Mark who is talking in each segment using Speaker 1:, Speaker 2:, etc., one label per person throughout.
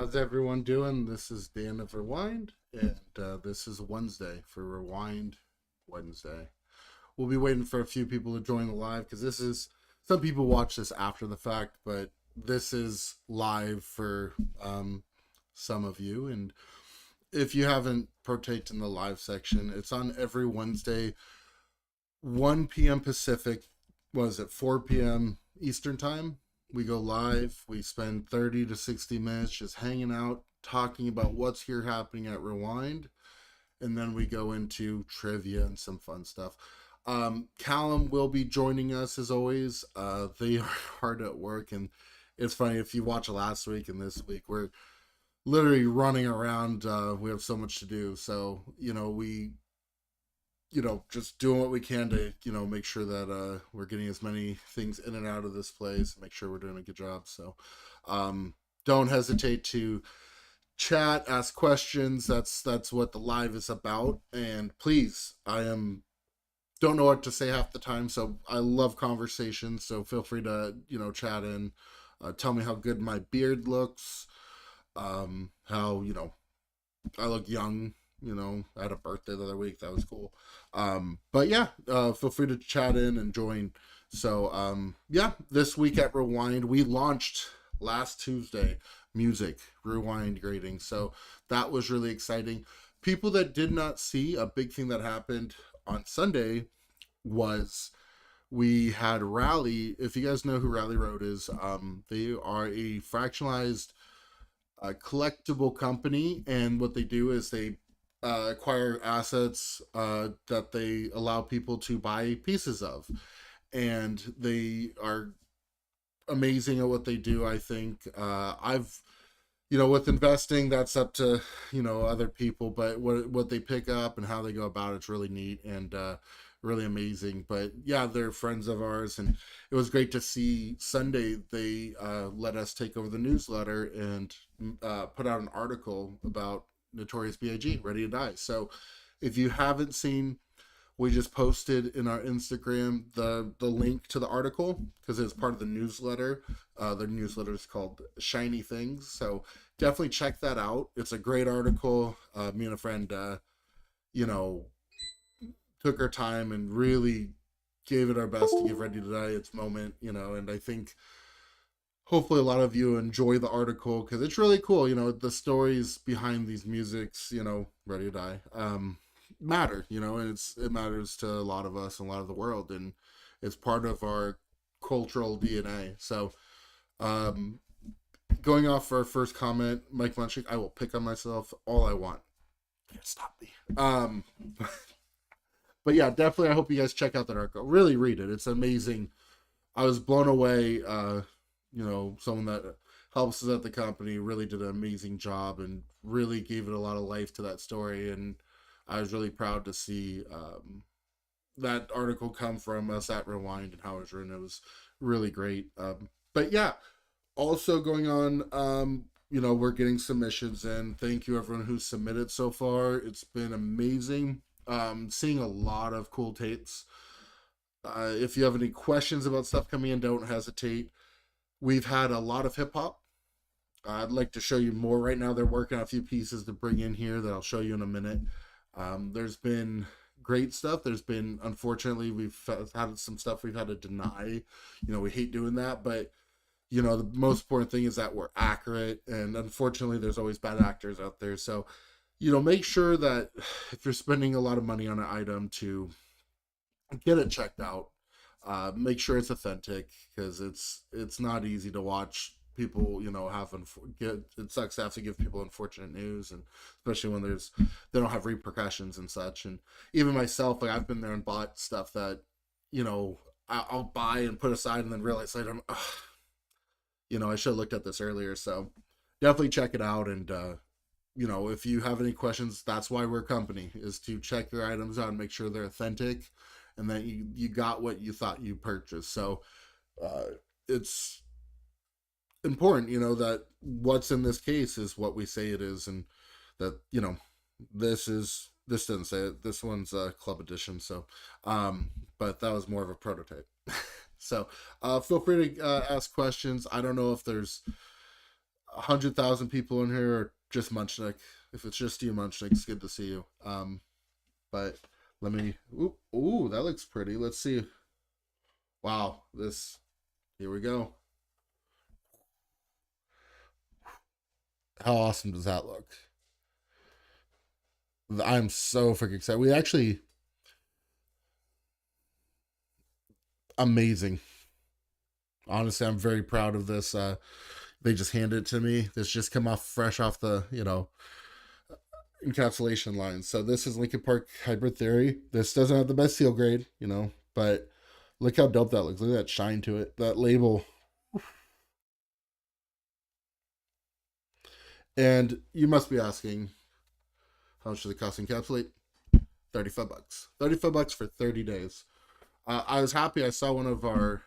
Speaker 1: How's everyone doing? This is Dan of Rewind, and this is Wednesday for Rewind Wednesday. We'll be waiting for a few people to join the live because this is some people watch this after the fact, but this is live for some of you. And if you haven't partaked in the live section, it's on every Wednesday, 1 p.m. Pacific. Was it 4 p.m. Eastern time? We go live. We spend 30 to 60 minutes just hanging out, talking about what's here happening at Rewind. And then we go into trivia and some fun stuff. Callum will be joining us as always. They are hard at work. And it's funny, if you watch last week and this week, we're literally running around. We have so much to do. So, just doing what we can to, make sure that we're getting as many things in and out of this place, make sure we're doing a good job. So don't hesitate to chat, ask questions. That's what the live is about. And please, don't know what to say half the time, so I love conversations. So feel free to, chat in, tell me how good my beard looks, how, I look young. I had a birthday the other week. That was cool. But yeah, feel free to chat in and join. So, this week at Rewind, we launched last Tuesday music rewind grading. So that was really exciting. People that did not see, a big thing that happened on Sunday was we had Rally. If you guys know who Rally Road is, they are a fractionalized collectible company, and what they do is they acquire assets that they allow people to buy pieces of, and they are amazing at what they do. I think I've with investing, that's up to other people, but what they pick up and how they go about it's really neat and really amazing. But yeah, they're friends of ours, and it was great to see Sunday they let us take over the newsletter and put out an article about Notorious B.I.G. Ready to Die. So if you haven't seen, we just posted in our Instagram the link to the article because it's part of the newsletter. The newsletter is called Shiny Things, so definitely check that out. It's a great article. Me and a friend took our time and really gave it our best to give Ready to Die its moment, and I think hopefully a lot of you enjoy the article because it's really cool. The stories behind these musics, Ready to Die, matter, and it matters to a lot of us and a lot of the world, and it's part of our cultural DNA. So going off our first comment, Mike Munchik, I will pick on myself all I want. Can't stop me. But yeah, definitely I hope you guys check out that article. Really read it. It's amazing. I was blown away. Someone that helps us at the company really did an amazing job and really gave it a lot of life to that story. And I was really proud to see that article come from us at Rewind and how it was written. It was really great. But yeah, also going on, we're getting submissions in. Thank you everyone who's submitted so far. It's been amazing. Seeing a lot of cool tapes. If you have any questions about stuff coming in, don't hesitate. We've had a lot of hip hop. I'd like to show you more right now. They're working on a few pieces to bring in here that I'll show you in a minute. There's been great stuff. There's been, unfortunately, we've had some stuff we've had to deny. We hate doing that, but the most important thing is that we're accurate. And unfortunately, there's always bad actors out there. So, make sure that if you're spending a lot of money on an item to get it checked out. Make sure it's authentic because it's not easy to watch people it sucks to have to give people unfortunate news, and especially when they don't have repercussions and such. And even myself, like I've been there and bought stuff that I'll buy and put aside and then realize later I should have looked at this earlier. So definitely check it out. And if you have any questions, that's why we're a company, is to check your items out and make sure they're authentic and that you got what you thought you purchased. So it's important, that what's in this case is what we say it is, and that, this didn't say it. This one's a club edition. So, but that was more of a prototype. So feel free to ask questions. I don't know if there's 100,000 people in here, or just Munchnik. If it's just you, Munchnik, it's good to see you. But let me. Ooh, that looks pretty. Let's see. Wow, this. Here we go. How awesome does that look? I'm so freaking excited. We actually amazing. Honestly, I'm very proud of this. They just handed it to me. This just come off fresh off the encapsulation line. So this is Lincoln Park Hybrid Theory. This doesn't have the best seal grade, but look how dope that looks. Look at that shine to it. That label. And you must be asking, how much does it cost to encapsulate? 35 bucks. 35 bucks for 30 days. I was happy. I saw one of our,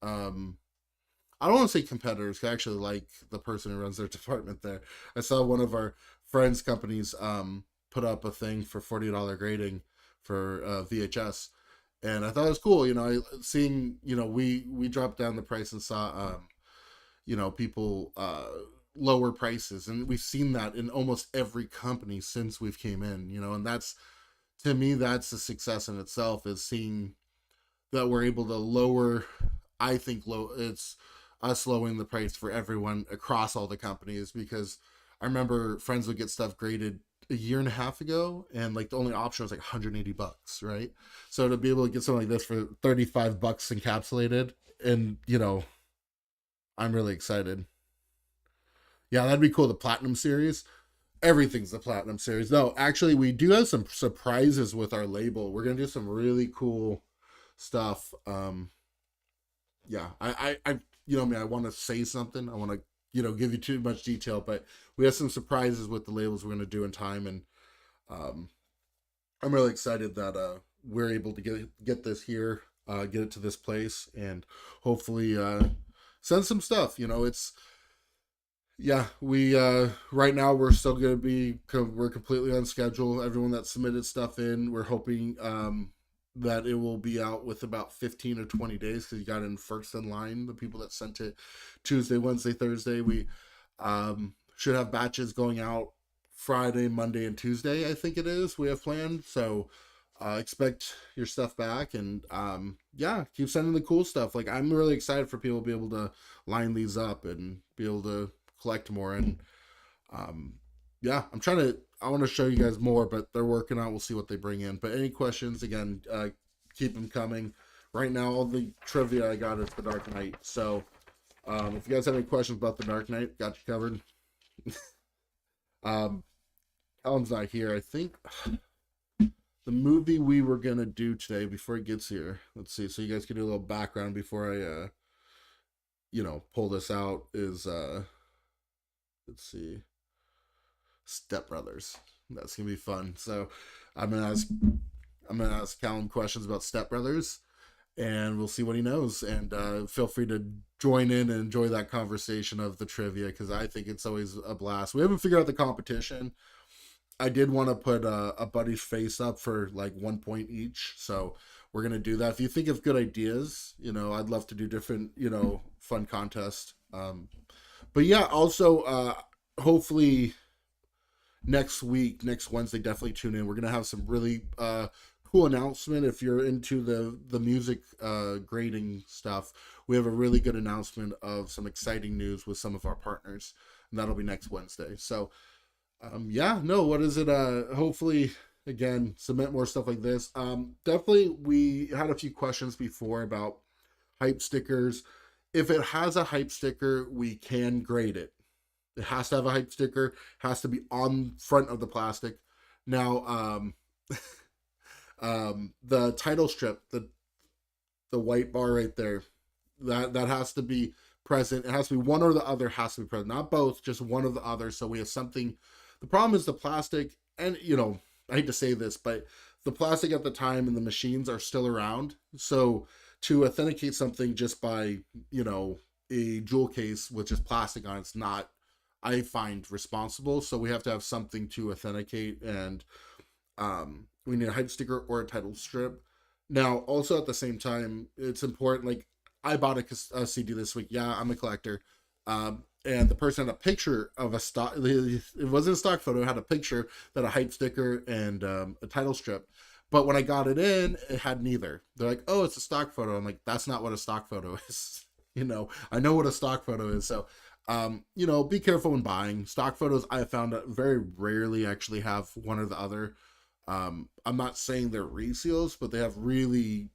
Speaker 1: I don't want to say competitors. I actually like the person who runs their department there. I saw one of our friends' companies put up a thing for $40 grading for VHS, and I thought it was cool. Seeing we dropped down the price and saw people lower prices, and we've seen that in almost every company since we've came in. And that's, to me, that's a success in itself, is seeing that we're able to lower. I think it's us lowering the price for everyone across all the companies, because I remember friends would get stuff graded a year and a half ago, and like the only option was like 180 bucks, right? So to be able to get something like this for 35 bucks encapsulated, and I'm really excited. Yeah, that'd be cool. The Platinum series. Everything's the Platinum series. No, actually, we do have some surprises with our label. We're gonna do some really cool stuff. Yeah, I me, I want to say something. I want to, give you too much detail, but we have some surprises with the labels we're gonna do in time, and um, I'm really excited that we're able to get this here, get it to this place, and hopefully send some stuff. It's, yeah, we right now we're still going to be, we're completely on schedule. Everyone that submitted stuff in, we're hoping that it will be out with about 15 or 20 days, because you got in first in line, the people that sent it Tuesday, Wednesday, Thursday. We should have batches going out Friday, Monday, and Tuesday, I think it is, we have planned. So expect your stuff back, and yeah, keep sending the cool stuff. Like, I'm really excited for people to be able to line these up and be able to collect more. And yeah, I want to show you guys more, but they're working on, we'll see what they bring in. But any questions, again, keep them coming. Right now, all the trivia I got is the Dark Knight. So if you guys have any questions about the Dark Knight, got you covered. Callum's not here. I think the movie we were gonna do today, before he gets here, let's see, so you guys can do a little background before I pull this out, is let's see, Step Brothers. That's gonna be fun. So I'm gonna ask Callum questions about Step Brothers, and we'll see what he knows. And feel free to join in and enjoy that conversation of the trivia, because I think it's always a blast. We haven't figured out the competition. I did want to put a buddy's face up for like 1 point each, so we're gonna do that. If you think of good ideas, I'd love to do different, fun contests. But yeah, also hopefully next week, next Wednesday, definitely tune in. We're gonna have some really cool announcement. If you're into the music grading stuff, we have a really good announcement of some exciting news with some of our partners, and that'll be next Wednesday. So yeah, no, what is it? Hopefully, again, submit more stuff like this. Definitely, we had a few questions before about hype stickers. If it has a hype sticker, we can grade it. It has to have a hype sticker, has to be on front of the plastic. Now, the title strip, the white bar right there, that has to be present. It has to be one or the other, has to be present, not both, just one or the other. So we have something. The problem is the plastic, and I hate to say this, but the plastic at the time and the machines are still around. So to authenticate something just by a jewel case with just plastic on it's not, I find, responsible. So we have to have something to authenticate, and we need a hype sticker or a title strip. Now, also at the same time, it's important. Like, I bought a CD this week. Yeah, I'm a collector. and the person had a picture of a stock. It wasn't a stock photo. It had a picture that a hype sticker and a title strip. But when I got it in, it had neither. They're like, "Oh, it's a stock photo." I'm like, "That's not what a stock photo is." I know what a stock photo is. So, be careful when buying stock photos. I found that very rarely actually have one or the other. I'm not saying they're reseals, but they have really,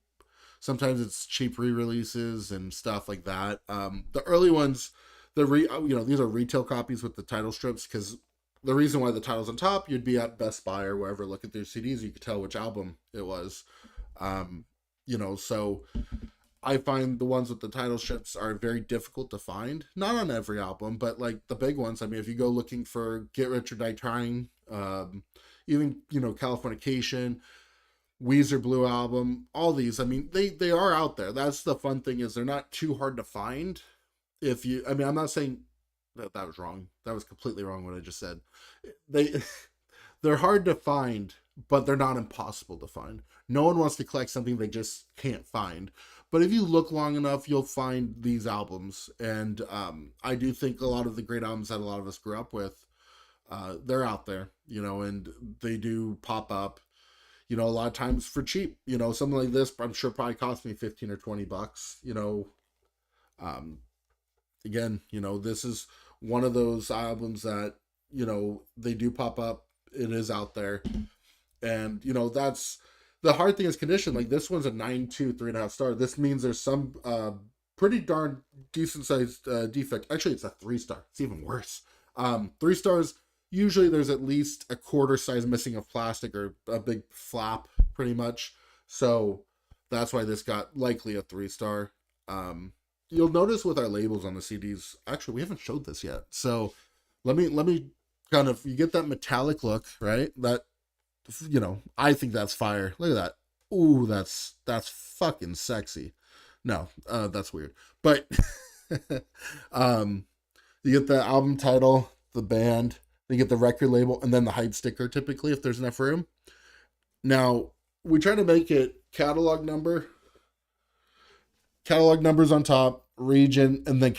Speaker 1: sometimes it's cheap re-releases and stuff like that. The early ones, these are retail copies with the title strips, because the reason why the title's on top, you'd be at Best Buy or wherever, look at their CDs, you could tell which album it was. So I find the ones with the title strips are very difficult to find. Not on every album, but like the big ones. I mean, if you go looking for Get Rich or Die Trying, even, Californication, Weezer Blue Album, all these, I mean, they are out there. That's the fun thing, is they're not too hard to find. I'm not saying that was wrong. That was completely wrong what I just said. They they're hard to find, but they're not impossible to find. No one wants to collect something they just can't find. But if you look long enough, you'll find these albums. And I do think a lot of the great albums that a lot of us grew up with, they're out there, and they do pop up, a lot of times for cheap. Something like this, I'm sure probably cost me 15 or 20 bucks, again, this is one of those albums that, they do pop up. It is out there. And, that's the hard thing is condition. Like this one's a 9.2, 3.5 star. This means there's some pretty darn decent sized defect. Actually, it's a 3-star. It's even worse. 3 stars, usually there's at least a quarter size missing of plastic or a big flap, pretty much. So that's why this got likely a 3-star. You'll notice with our labels on the CDs, actually, we haven't showed this yet. So let me kind of, you get that metallic look, right? That, I think that's fire. Look at that. Ooh, that's fucking sexy. No, that's weird. But you get the album title, the band, you get the record label, and then the hype sticker, typically, if there's enough room. Now, we try to make it catalog numbers on top, region, and then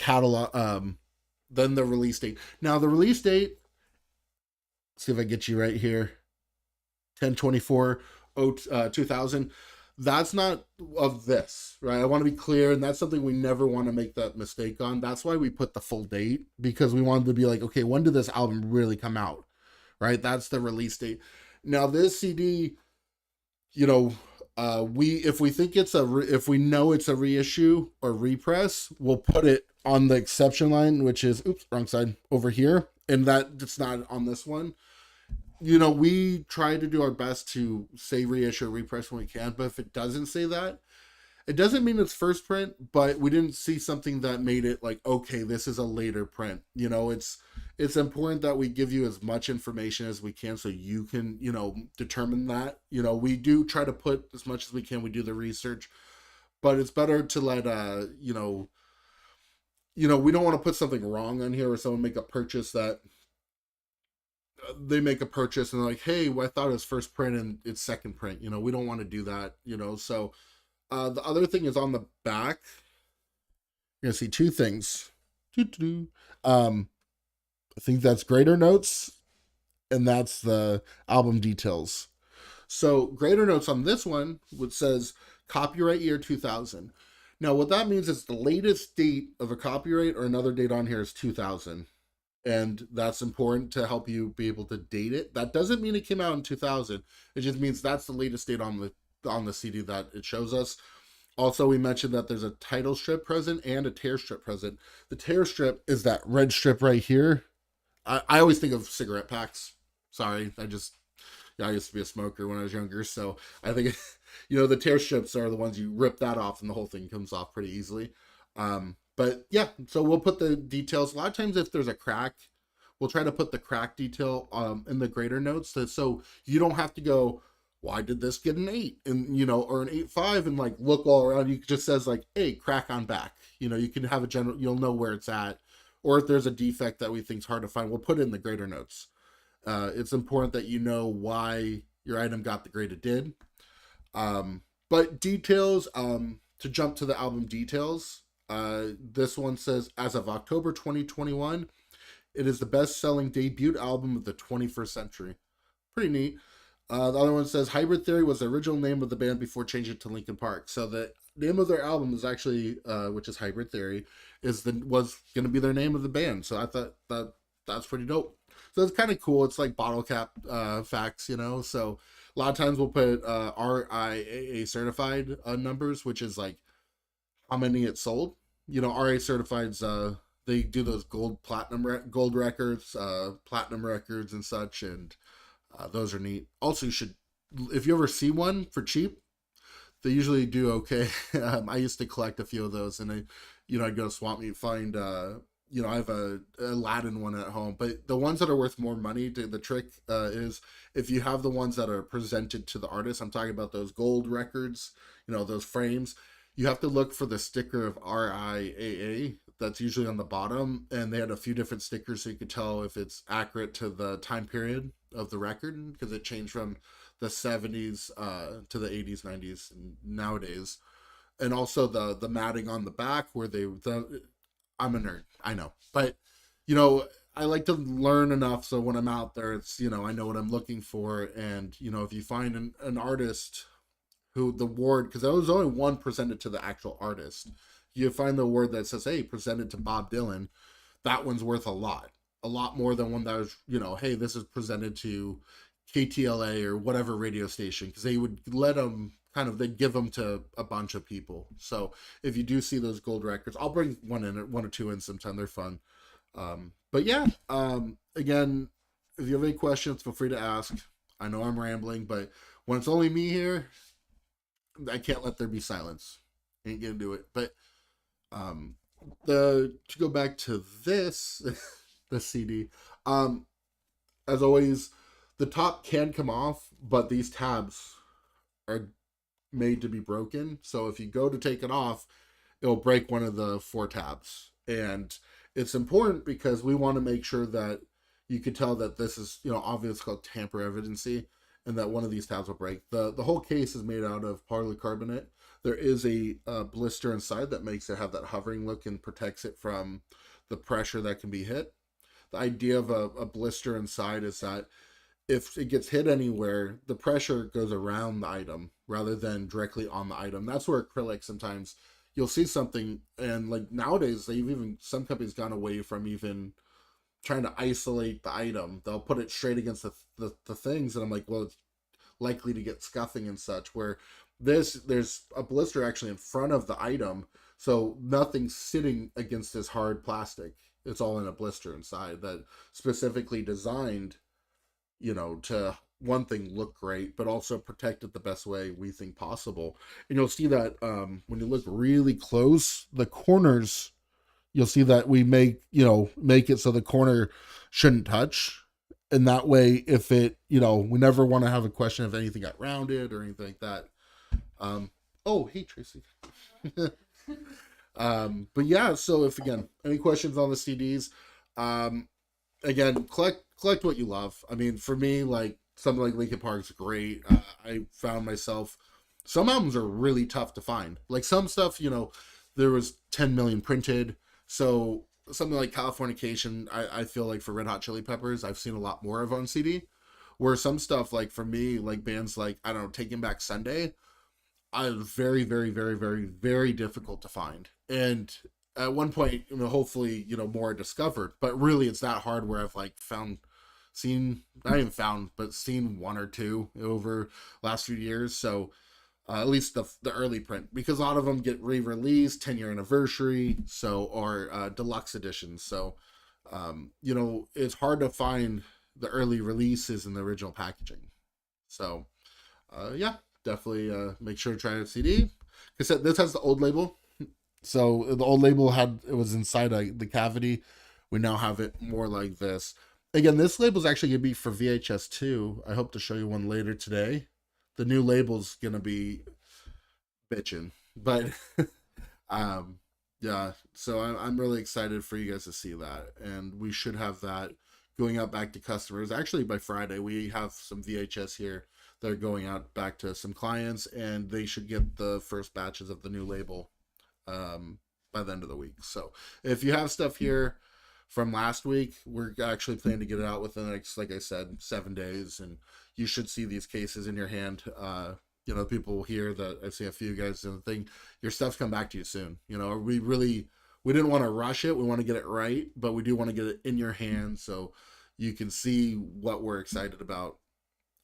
Speaker 1: then the release date. Now, the release date, let's see if I get you right here, 10/24/2000. That's not of this, right? I want to be clear, and that's something we never want to make that mistake on. That's why we put the full date, because we wanted to be like, okay, when did this album really come out, right? That's the release date. Now, this CD, if we think if we know it's a reissue or repress, we'll put it on the exception line, which is, oops, wrong side, over here, and that it's not on this one. We try to do our best to say reissue or repress when we can, but if it doesn't say that, it doesn't mean it's first print, but we didn't see something that made it like, okay, this is a later print. It's important that we give you as much information as we can so you can, determine that. We do try to put as much as we can. We do the research, but it's better to let, we don't want to put something wrong on here, or someone make a purchase that they make a purchase and they're like, hey, well, I thought it was first print and it's second print. We don't want to do that, So the other thing is on the back, you're going to see two things. I think that's grader notes, and that's the album details. So grader notes on this one, which says copyright year 2000. Now, what that means is the latest date of a copyright or another date on here is 2000. And that's important to help you be able to date it. That doesn't mean it came out in 2000. It just means that's the latest date on the CD that it shows us. Also, we mentioned that there's a title strip present and a tear strip present. The tear strip is that red strip right here. I always think of cigarette packs. Sorry, I used to be a smoker when I was younger, so I think the tear strips are the ones you rip that off and the whole thing comes off pretty easily. But yeah, so we'll put the details. A lot of times if there's a crack, we'll try to put the crack detail in the grader notes, so you don't have to go, why did this get an 8 and or an 8.5 and like look all around. You just says like, hey, crack on back. You can have a general, you'll know where it's at. Or if there's a defect that we think is hard to find, we'll put it in the grader notes. It's important that you know why your item got the grade it did. But details, to jump to the album details, This one says, as of October 2021, it is the best-selling debut album of the 21st century. Pretty neat. The other one says Hybrid Theory was the original name of the band before changing it to Linkin Park. So the name of their album is actually, which is Hybrid Theory, was going to be their name of the band. So I thought that's pretty dope. So it's kind of cool. It's like bottle cap facts, you know. So a lot of times we'll put RIAA certified numbers, which is like how many it sold. You know, RA certified's they do those gold records, platinum records and such, and those are neat. Also, you should, if you ever see one for cheap, they usually do okay. I used to collect a few of those, and I'd go to Swamp Meet, find, I have a Aladdin one at home, but the ones that are worth more money, the trick is if you have the ones that are presented to the artist, I'm talking about those gold records, those frames, you have to look for the sticker of RIAA that's usually on the bottom, and they had a few different stickers so you could tell if it's accurate to the time period of the record, because it changed from the 70s to the 80s, 90s, and nowadays. And also the matting on the back where I'm a nerd, I know, but I like to learn enough so when I'm out there, it's I know what I'm looking for. And if you find an artist who the award, because there was only one presented to the actual artist, you find the award that says, hey, presented to Bob Dylan, that one's worth a lot more than one that was, hey, this is presented to KTLA or whatever radio station, because they would let them they'd give them to a bunch of people. So if you do see those gold records, I'll bring one or two in sometime. They're fun. But yeah, again, if you have any questions, feel free to ask. I know I'm rambling, but when it's only me here, I can't let there be silence. Ain't gonna do it. But to go back to this, the CD, as always, the top can come off, but these tabs are made to be broken. So if you go to take it off, it'll break one of the 4 tabs. And it's important because we want to make sure that you can tell that this is, obviously called tamper evidency, and that one of these tabs will break. The whole case is made out of polycarbonate. There is a blister inside that makes it have that hovering look and protects it from the pressure that can be hit. The idea of a blister inside is that if it gets hit anywhere, the pressure goes around the item rather than directly on the item. That's where acrylic, sometimes you'll see something, and like nowadays, some companies gone away from even trying to isolate the item. They'll put it straight against the things, and I'm like, well, it's likely to get scuffing and such. Where there's a blister actually in front of the item, so nothing's sitting against this hard plastic. It's all in a blister inside that specifically designed, to one thing look great, but also protect it the best way we think possible. And you'll see that when you look really close, the corners, you'll see that we make it so the corner shouldn't touch. And that way, if it, we never want to have a question if anything got rounded or anything like that. Oh, hey, Tracy. But yeah, so if, again, any questions on the CDs, again, collect what you love. I mean, for me, like, something like Linkin Park's great. I found myself, some albums are really tough to find. Like, some stuff, there was 10 million printed. So something like Californication, I feel like for Red Hot Chili Peppers, I've seen a lot more of on CD. Where some stuff, like for me, like bands like, I don't know, Taking Back Sunday, very, very, very, very, very difficult to find. And at one point, hopefully, more discovered. But really, it's that hard where I've like seen one or two over last few years. So at least the early print, because a lot of them get re-released, 10-year anniversary, or deluxe editions. So it's hard to find the early releases in the original packaging. So yeah, definitely make sure to try a CD. Because this has the old label. So the old label it was inside the cavity. We now have it more like this. Again, this label is actually going to be for VHS too. I hope to show you one later today. The new label's going to be bitching. But yeah, so I'm really excited for you guys to see that. And we should have that going out back to customers. Actually, by Friday, we have some VHS here that are going out back to some clients, and they should get the first batches of the new label by the end of the week. So if you have stuff here from last week, we're actually planning to get it out within the next, like I said, 7 days, and you should see these cases in your hand. People here that I see a few guys in the thing, your stuff's come back to you soon. We didn't want to rush it. We want to get it right, but we do want to get it in your hands so you can see what we're excited about.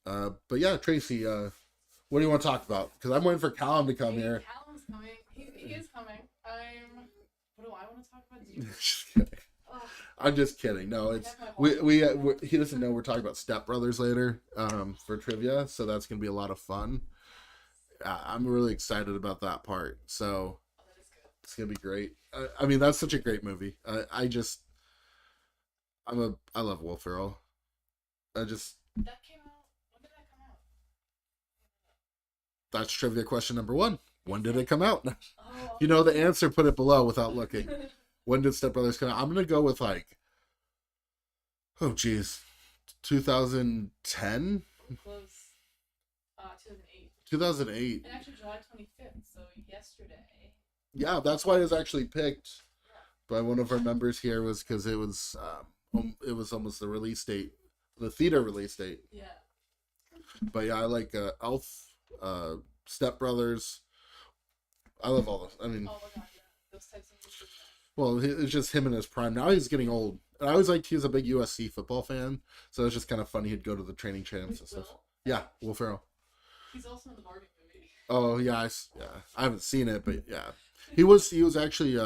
Speaker 1: But yeah, Tracy, what do you want to talk about? Because I'm waiting for Callum to come here.
Speaker 2: Callum's coming. He is coming. What do I want to talk about?
Speaker 1: Just kidding. I'm just kidding. No, it's we he doesn't know we're talking about Step Brothers later for trivia, so that's gonna be a lot of fun. I'm really excited about that part. So it's gonna be great. I mean, that's such a great movie. I love Will Ferrell.
Speaker 2: That came out. When did that come out?
Speaker 1: That's trivia question number 1. When did it come out?
Speaker 2: Oh.
Speaker 1: You know the answer. Put it below without looking. When did Step Brothers come out? I'm gonna go with oh geez, 2010.
Speaker 2: Close. 2008.
Speaker 1: 2008.
Speaker 2: And actually July 25th, so yesterday.
Speaker 1: Yeah, that's why it was actually picked by one of our members here, was because it was almost the release date, the theater release date.
Speaker 2: Yeah.
Speaker 1: But yeah, I like Elf, Step Brothers. I love all those. I mean,
Speaker 2: oh my god, yeah. Those types of movies.
Speaker 1: Well, it's just him in his prime. Now he's getting old. And I always liked he was a big USC football fan, so it's just kind of funny he'd go to the training camps and stuff. Yeah, Will Ferrell.
Speaker 2: He's also in the Barbie movie.
Speaker 1: Oh yeah, I haven't seen it, but yeah, he was actually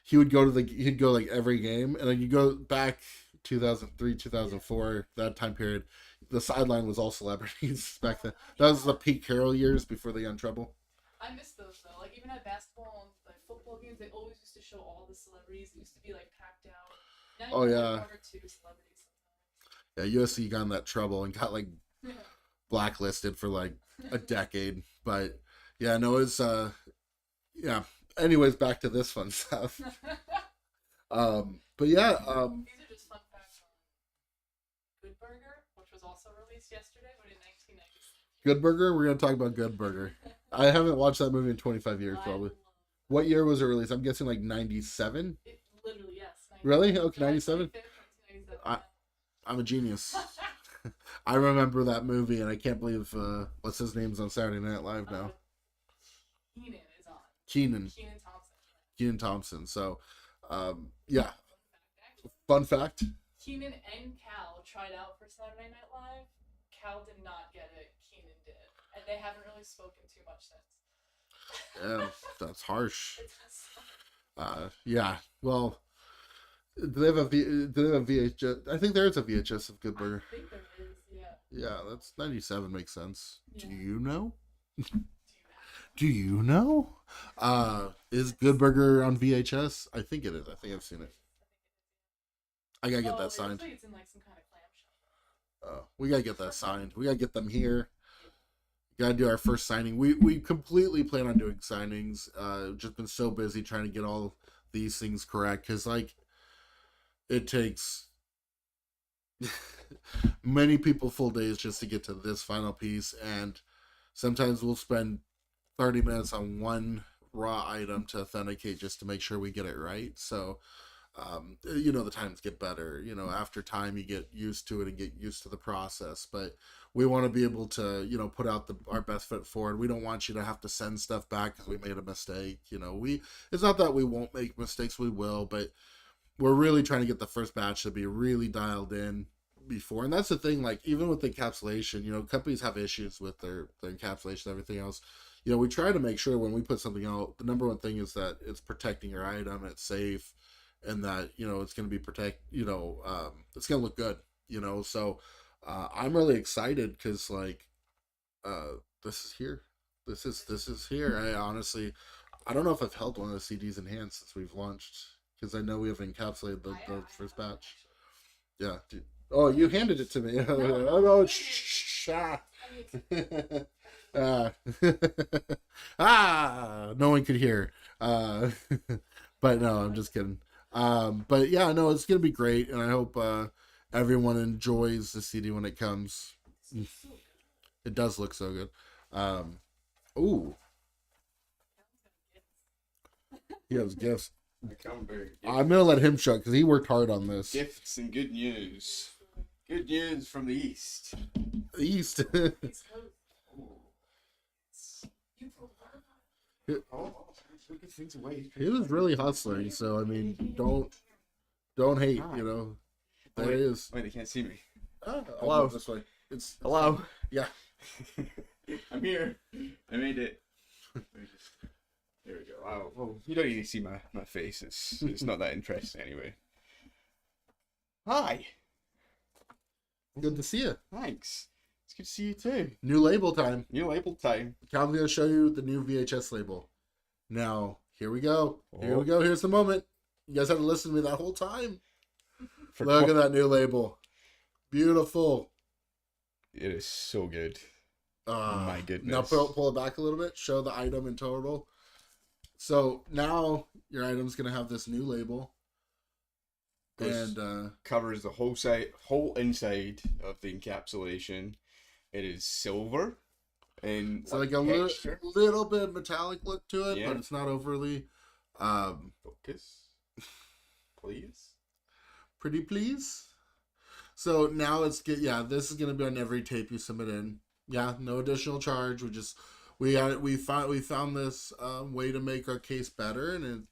Speaker 1: he'd go like every game, and then you go back 2003, 2004, that time period. The sideline was all celebrities back then. That was the Pete Carroll years before they got in trouble.
Speaker 2: I miss those though. Like even at basketball and like football games, they always used to show all the celebrities. It used to be like packed out. Now you
Speaker 1: yeah.
Speaker 2: Like 1 or 2 celebrities sometimes.
Speaker 1: Yeah, USC got in that trouble and got like blacklisted for like a decade. But yeah, no, it's yeah. Anyways, back to this fun stuff. But yeah,
Speaker 2: these are just fun facts on Good Burger, which was also released yesterday, but in 1996.
Speaker 1: Good Burger. We're gonna talk about Good Burger. I haven't watched that movie in 25 years, probably. What year was it released? I'm guessing like 97.
Speaker 2: Literally, yes. 97.
Speaker 1: Really? Okay, 97. I'm a genius. I remember that movie, and I can't believe what's his name's on Saturday Night Live now.
Speaker 2: Keenan is on.
Speaker 1: Keenan
Speaker 2: Thompson.
Speaker 1: Keenan Thompson. So, yeah. Fun fact.
Speaker 2: Keenan and Cal tried out for Saturday Night Live. Cal did not get it. Keenan did, and they haven't really spoken too much since.
Speaker 1: Yeah, that's harsh. Yeah. Well, do they have a VHS? I think there is a VHS of Good Burger.
Speaker 2: I think there is. Yeah.
Speaker 1: Yeah, that's 97. Makes sense.
Speaker 2: Yeah.
Speaker 1: Do you know? Do you know? Is Good Burger on VHS? I think it is. I think I've seen it. I gotta get that signed.
Speaker 2: It's in like some kind of clamshell.
Speaker 1: We gotta get that signed. We gotta get them here. Gotta do our first signing. We completely plan on doing signings. Just been so busy trying to get all these things correct, because like it takes many people full days just to get to this final piece, and sometimes we'll spend 30 minutes on one raw item to authenticate just to make sure we get it right. So the times get better. After time you get used to it and get used to the process, but we want to be able to put out our best foot forward. We don't want you to have to send stuff back because we made a mistake. It's not that we won't make mistakes, we will, but we're really trying to get the first batch to be really dialed in before. And that's the thing, like even with the encapsulation, companies have issues with their encapsulation and everything else. We try to make sure when we put something out, the number one thing is that it's protecting your item, it's safe, and that it's going to be it's going to look good. So I'm really excited because like this is here. This is here. I don't know if I've held one of the CDs in hand since we've launched, because I know we have encapsulated the first batch. Yeah. Dude. Oh, you handed it to me. Oh, no one could hear. But no, I'm just kidding. But yeah, no, it's gonna be great, and I hope everyone enjoys the CD when it comes. It does look so good. Ooh. He has gifts.
Speaker 3: I come bearing
Speaker 1: I'm gonna let him shut because he worked hard on this.
Speaker 3: gifts and good news. Good news from the east.
Speaker 1: East.
Speaker 2: East Coast. You forgot.
Speaker 3: Oh, good things away.
Speaker 1: He was really hustling, so I mean, don't hate. You know, there
Speaker 3: Wait.
Speaker 1: he is.
Speaker 3: Wait, they can't see me.
Speaker 1: Hello. This way. It's
Speaker 3: Hello.
Speaker 1: yeah.
Speaker 3: I'm here. I made it. There we go. Wow. Well, you don't need to see my face. It's not that interesting anyway. Hi.
Speaker 1: Good to see you.
Speaker 3: Thanks. It's good to see you too.
Speaker 1: New label time.
Speaker 3: New label time.
Speaker 1: Calvin's gonna show you the new VHS label. Now, here we go. Here
Speaker 3: Oh.
Speaker 1: we go. Here's the moment. You guys had to listen to me that whole time.
Speaker 3: For
Speaker 1: Look at that new label. Beautiful.
Speaker 3: It is so good. My goodness.
Speaker 1: Now pull it back a little bit. Show the item in total. So now your item's gonna have this new label.
Speaker 3: Goes-
Speaker 1: And
Speaker 3: Covers the whole inside of the encapsulation. It is silver. And
Speaker 1: it's like a little,
Speaker 3: texture.
Speaker 1: little bit metallic look to it,
Speaker 3: Yeah.
Speaker 1: but it's not overly.
Speaker 3: Focus. Please.
Speaker 1: Pretty please. So now this is gonna be on every tape you submit in. Yeah, no additional charge. We found this way to make our case better, and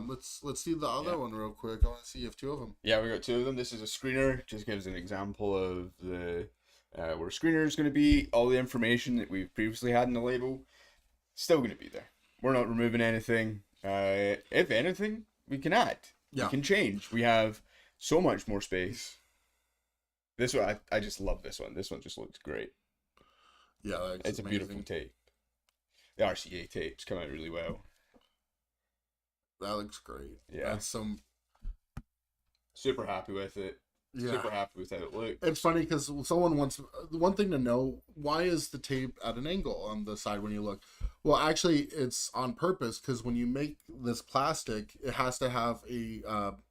Speaker 1: let's see the other
Speaker 3: Yeah.
Speaker 1: one real quick. I want to see if two of them.
Speaker 3: Yeah, we got two of them. This is a screener. Just gives an example of the where a screener is going to be. All the information that we've previously had in the label, still going to be there. We're not removing anything. If anything, we can add.
Speaker 1: Yeah.
Speaker 3: We can change. We have so much more space. This one, I just love this one. This one just looks great.
Speaker 1: Yeah, that's
Speaker 3: It's a beautiful tape. The RCA tapes come out really well.
Speaker 1: That looks great.
Speaker 3: Yeah.
Speaker 1: That's some.
Speaker 3: Super happy with it.
Speaker 1: Yeah.
Speaker 3: Super happy with how it looks.
Speaker 1: It's funny because someone wants one thing to know: why is the tape at an angle on the side when you look? Well, actually, it's on purpose because when you make this plastic, it has to have a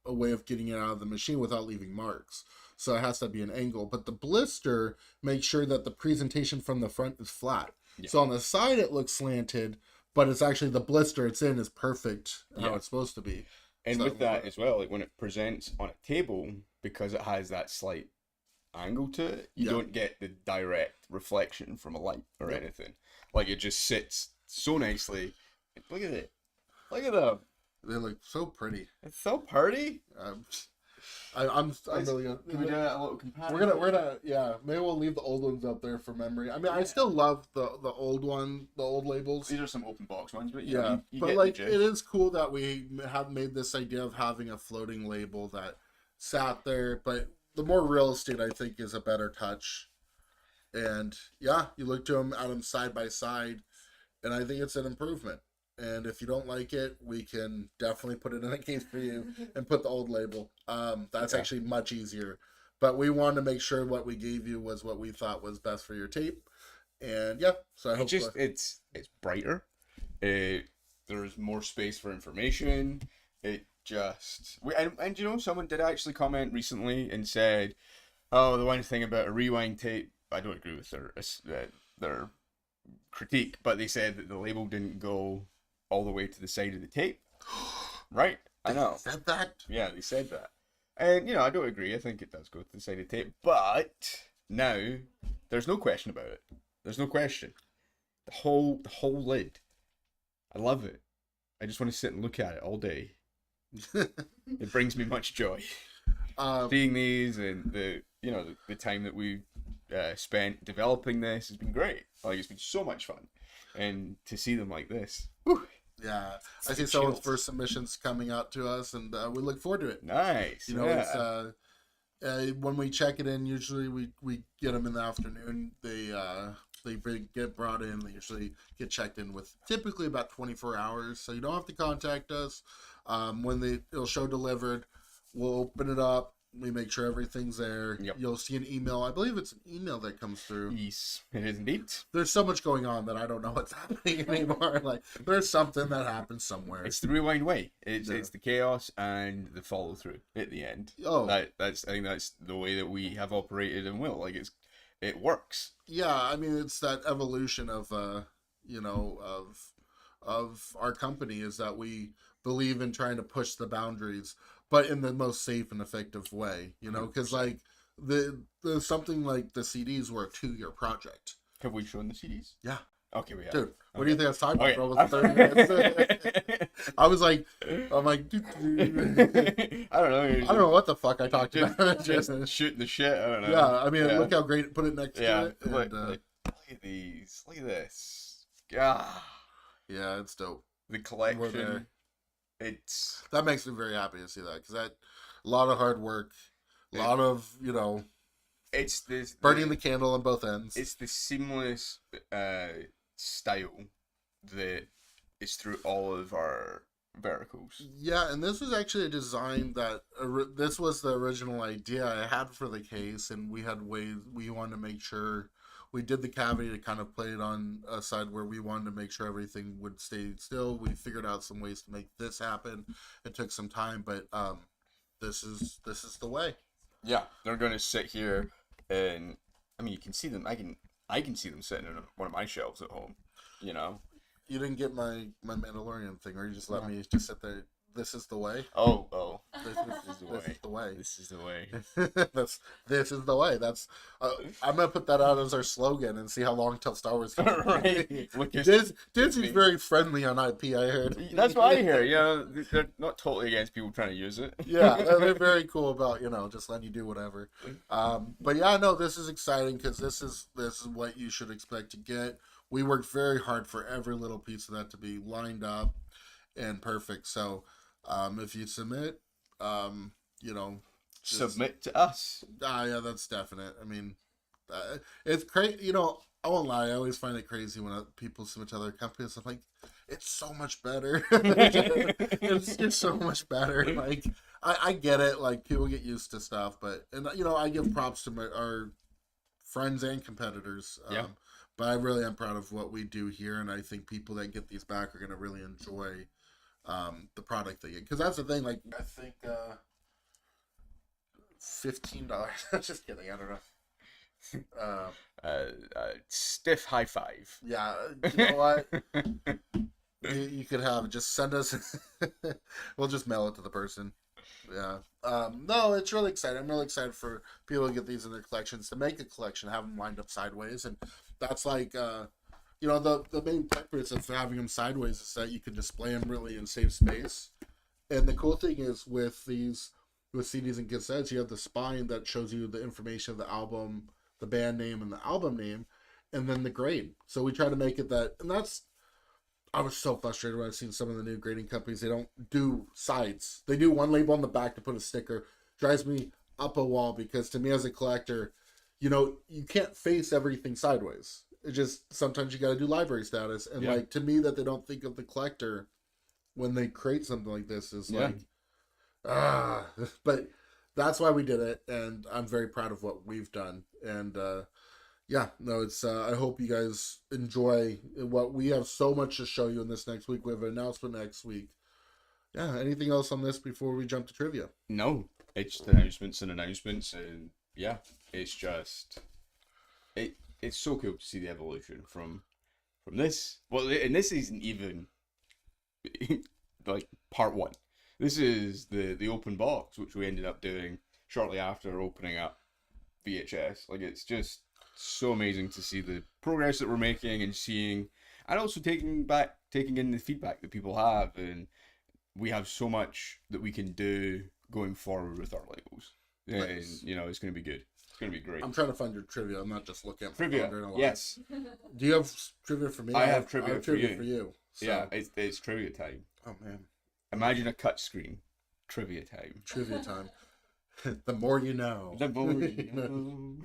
Speaker 1: way of getting it out of the machine without leaving marks. So it has to be an angle. But the blister makes sure that the presentation from the front is flat.
Speaker 3: Yeah.
Speaker 1: So on the side it looks slanted, but it's actually the blister it's in is perfect how
Speaker 3: Yeah.
Speaker 1: it's supposed to be.
Speaker 3: And
Speaker 1: So-
Speaker 3: with that as well, like when it presents on a table, because it has that slight angle to it, you
Speaker 1: Yeah.
Speaker 3: don't get the direct reflection from a light or
Speaker 1: Yep.
Speaker 3: anything. Like it just sits so nicely. Look at it. Look at them.
Speaker 1: They look so pretty.
Speaker 3: It's so pretty.
Speaker 1: I'm really gonna.
Speaker 3: Can we do a little comparison?
Speaker 1: We're gonna yeah, maybe we'll leave the old ones up there for memory. I mean, I still love the old one, the old labels.
Speaker 3: These are some open box ones, but you know,
Speaker 1: Yeah,
Speaker 3: you
Speaker 1: but
Speaker 3: get
Speaker 1: like
Speaker 3: the
Speaker 1: it
Speaker 3: gist.
Speaker 1: is cool that we have made this idea of having a floating label that sat there. But the more real estate, I think, is a better touch. And yeah, you look to them at them side by side, and I think it's an improvement. And if you don't like it, we can definitely put it in a case for you and put the old label. That's
Speaker 3: Yeah.
Speaker 1: actually much easier. But we wanted to make sure what we gave you was what we thought was best for your tape. And yeah, so I
Speaker 3: It
Speaker 1: hope
Speaker 3: just it's brighter. There's more space for information. It just and you know, someone did actually comment recently and said, "Oh, the one thing about a rewind tape, I don't agree with their critique, but they said that the label didn't go all the way to the side of the tape." Right? I know.
Speaker 1: said that.
Speaker 3: Yeah, they said that. And, you know, I don't agree. I think it does go to the side of the tape. But now, there's no question about it. There's no question. The whole lid. I love it. I just want to sit and look at it all day. It brings me much joy. Seeing these and the time that we spent developing this has been great. Like, it's been so much fun. And to see them like this. Whew,
Speaker 1: Yeah, I see
Speaker 3: Chills.
Speaker 1: someone's first submissions coming out to us, and we look forward to it.
Speaker 3: nice.
Speaker 1: You know,
Speaker 3: yeah.
Speaker 1: it's when we check it in. Usually, we get them in the afternoon. They get brought in. They usually get checked in with typically about 24 hours. So you don't have to contact us. When it'll show delivered, we'll open it up. We make sure everything's there.
Speaker 3: Yep.
Speaker 1: You'll see an email. I believe it's an email that comes through.
Speaker 3: Yes, it is indeed.
Speaker 1: There's so much going on that I don't know what's happening anymore. Like there's something that happens somewhere.
Speaker 3: It's the rewind way. It's
Speaker 1: Yeah.
Speaker 3: it's the chaos and the follow through at the end.
Speaker 1: Oh.
Speaker 3: That's I think that's the way that we have operated and will. Like it works.
Speaker 1: Yeah, I mean it's that evolution of of our company is that we believe in trying to push the boundaries, but in the most safe and effective way. You know, because like the something like the CDs were a 2-year project.
Speaker 3: Have we shown the CDs?
Speaker 1: Yeah.
Speaker 3: Okay, we have.
Speaker 1: Dude, what do you think I was talking about
Speaker 3: Okay.
Speaker 1: for almost 30 minutes? I'm like,
Speaker 3: I don't know.
Speaker 1: I don't know what the fuck I talked about.
Speaker 3: Just shooting the shit. I don't know.
Speaker 1: Yeah, I mean, look how great. Put it next
Speaker 3: Yeah.
Speaker 1: to it. And,
Speaker 3: Look at these. Look at this. Ah,
Speaker 1: yeah, it's dope.
Speaker 3: the
Speaker 1: We're
Speaker 3: collection.
Speaker 1: there.
Speaker 3: It's
Speaker 1: That makes me very happy to see that because that a lot of hard work, a lot of
Speaker 3: it's this
Speaker 1: burning the candle on both ends.
Speaker 3: It's the seamless style that is through all of our verticals.
Speaker 1: Yeah, and this was actually a design that this was the original idea I had for the case, and we had ways we wanted to make sure we did the cavity to kind of play it on a side where we wanted to make sure everything would stay still. We figured out some ways to make this happen. It took some time, but this is the way.
Speaker 3: Yeah, they're going to sit here, and I mean, you can see them. I can see them sitting in one of my shelves at home. You know.
Speaker 1: You didn't get my Mandalorian thing, or you just let me just sit there. This is the way.
Speaker 3: Oh.
Speaker 1: This is the way.
Speaker 3: This is the way.
Speaker 1: This is the way. That's I'm gonna put that out as our slogan and see how long till Star Wars comes.
Speaker 3: Right. Look at
Speaker 1: Disney's very friendly on IP. I heard.
Speaker 3: That's what I hear. Yeah, they're not totally against people trying to use it.
Speaker 1: Yeah, they're very cool about just letting you do whatever. But yeah, no, this is exciting because this is what you should expect to get. We worked very hard for every little piece of that to be lined up and perfect. So if you submit,
Speaker 3: Submit to us.
Speaker 1: yeah, that's definite. I mean, it's crazy. I won't lie. I always find it crazy when people submit to other companies. I'm like, it's so much better. it's so much better. Like, I get it. Like, people get used to stuff, but I give props to our friends and competitors.
Speaker 3: Yeah.
Speaker 1: But I really am proud of what we do here, and I think people that get these back are going to really enjoy the product they get. Because that's the thing. Like, I think $15. Just kidding. I don't know.
Speaker 3: Stiff high five.
Speaker 1: Yeah, you know what? you could have just send us. We'll just mail it to the person. Yeah. No, it's really exciting. I'm really excited for people to get these in their collections, to make a collection, have them lined up sideways, and that's like the main purpose of having them sideways is that you can display them really and save space. And the cool thing is with CDs and cassettes, you have the spine that shows you the information of the album, the band name, and the album name, and then the grade. So we try to make it that, and that's. I was so frustrated when I seen some of the new grading companies. They don't do sides. They do one label on the back to put a sticker. Drives me up a wall because to me as a collector, you can't face everything sideways. It just sometimes you got to do library status, and
Speaker 3: Yeah.
Speaker 1: like to me that they don't think of the collector when they create something like this is like but that's why we did it, and I'm very proud of what we've done. And it's I hope you guys enjoy what we have. So much to show you in this next week. We have an announcement next week. Yeah, anything else on this before we jump to trivia?
Speaker 3: No, it's announcements, and yeah, it's just it's so cool to see the evolution from this. Well, and this isn't even like part one. This is the open box, which we ended up doing shortly after opening up VHS. Like, it's just so amazing to see the progress that we're making and seeing, and also taking in the feedback that people have, and we have so much that we can do going forward with our labels.
Speaker 1: Nice.
Speaker 3: And it's going to be good. It's going to be great.
Speaker 1: I'm trying to find your trivia. I'm not just looking at my
Speaker 3: Trivia,
Speaker 1: phone during a live.
Speaker 3: yes.
Speaker 1: Do you have trivia for me?
Speaker 3: I have trivia for
Speaker 1: for
Speaker 3: you.
Speaker 1: you. So.
Speaker 3: Yeah, it's trivia time.
Speaker 1: Oh man,
Speaker 3: Imagine a cut screen. Trivia time.
Speaker 1: trivia time. The more you know.
Speaker 3: The more you know.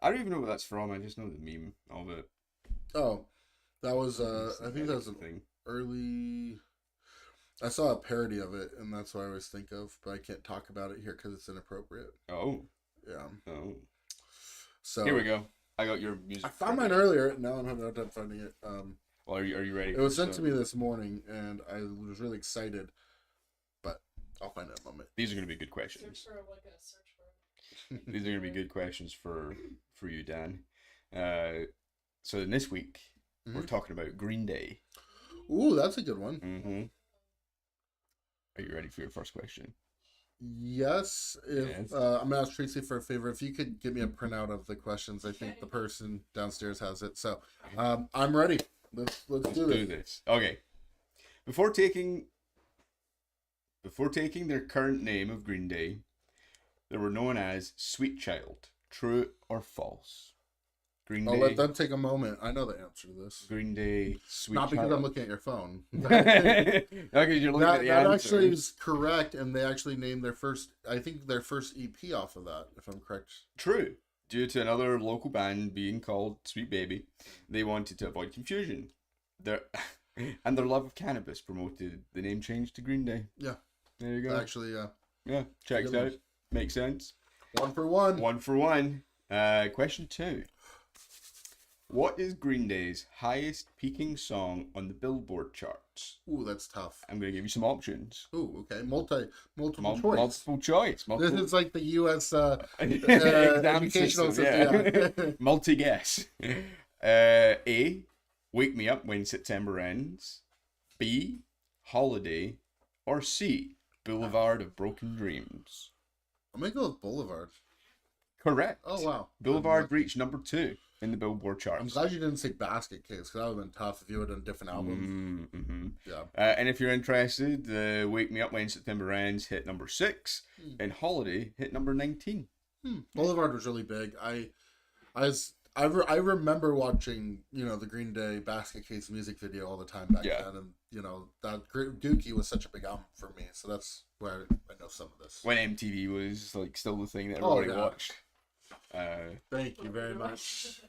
Speaker 3: I don't even know what that's from. I just know the meme of it.
Speaker 1: Oh, that was I think that was an
Speaker 3: thing.
Speaker 1: early. I saw a parody of it, and that's what I always think of, but I can't talk about it here because it's inappropriate.
Speaker 3: Oh.
Speaker 1: Yeah.
Speaker 3: Oh.
Speaker 1: So
Speaker 3: Here we go. I got your music.
Speaker 1: I found mine earlier. Now I'm having a hard time finding it.
Speaker 3: Well, are you ready?
Speaker 1: It was sent to me this morning, and I was really excited, but I'll find it in a moment.
Speaker 3: These are going to be good
Speaker 2: Search
Speaker 3: questions.
Speaker 2: for like a search word.
Speaker 3: These are going to be good questions for you, Dan. So in this week, we're talking about Green Day.
Speaker 1: Ooh, that's a good one.
Speaker 3: Mm-hmm. Are you ready for your first question?
Speaker 1: Yes. If
Speaker 3: Yes.
Speaker 1: I'm gonna ask Tracy for a favor. If you could give me a printout of the questions, I think the person downstairs has it. So, I'm ready. Let's do
Speaker 3: Do
Speaker 1: this.
Speaker 3: this. Okay. Before taking their current name of Green Day, they were known as Sweet Child. True or false? Green
Speaker 1: I'll
Speaker 3: Day.
Speaker 1: let them take a moment. I know the answer to this.
Speaker 3: Green Day. Sweet
Speaker 1: Not because
Speaker 3: Child.
Speaker 1: I'm looking at your phone.
Speaker 3: Not because you're looking at
Speaker 1: That,
Speaker 3: the
Speaker 1: that
Speaker 3: answer.
Speaker 1: actually is correct, and they actually named their first, I think, their first EP off of that, if I'm correct.
Speaker 3: True. Due to another local band being called Sweet Baby, they wanted to avoid confusion. Their and their love of cannabis promoted the name change to Green Day.
Speaker 1: Yeah.
Speaker 3: There you go.
Speaker 1: Actually,
Speaker 3: Yeah, checks
Speaker 1: Good
Speaker 3: out. Makes sense.
Speaker 1: 1 for 1.
Speaker 3: 1 for 1. Question 2. What is Green Day's highest peaking song on the Billboard charts?
Speaker 1: Ooh, that's tough.
Speaker 3: I'm going to give you some options.
Speaker 1: Ooh, okay. Multiple choice.
Speaker 3: Multiple choice.
Speaker 1: This is like the U.S.
Speaker 3: Exam
Speaker 1: educational
Speaker 3: system,
Speaker 1: system. Yeah.
Speaker 3: Multi-guess. A. Wake Me Up When September Ends. B. Holiday. Or C. Boulevard of Broken Dreams.
Speaker 1: I'm gonna go with Boulevard.
Speaker 3: Correct.
Speaker 1: Oh wow.
Speaker 3: Boulevard reached number 2 in the Billboard charts.
Speaker 1: I'm glad you didn't say Basket Case, because that would have been tough if you would have done different albums.
Speaker 3: Mm-hmm.
Speaker 1: Yeah.
Speaker 3: And if you're interested, the Wake Me Up When September Ends hit number 6, and Holiday hit number 19.
Speaker 1: Boulevard was really big. I remember watching, the Green Day Basket Case music video all the time back
Speaker 3: Yeah.
Speaker 1: then, and that Dookie was such a big album for me, so that's where I know some of this.
Speaker 3: When MTV was like still the thing that
Speaker 1: Oh,
Speaker 3: everybody
Speaker 1: yeah.
Speaker 3: watched.
Speaker 1: Thank you very much.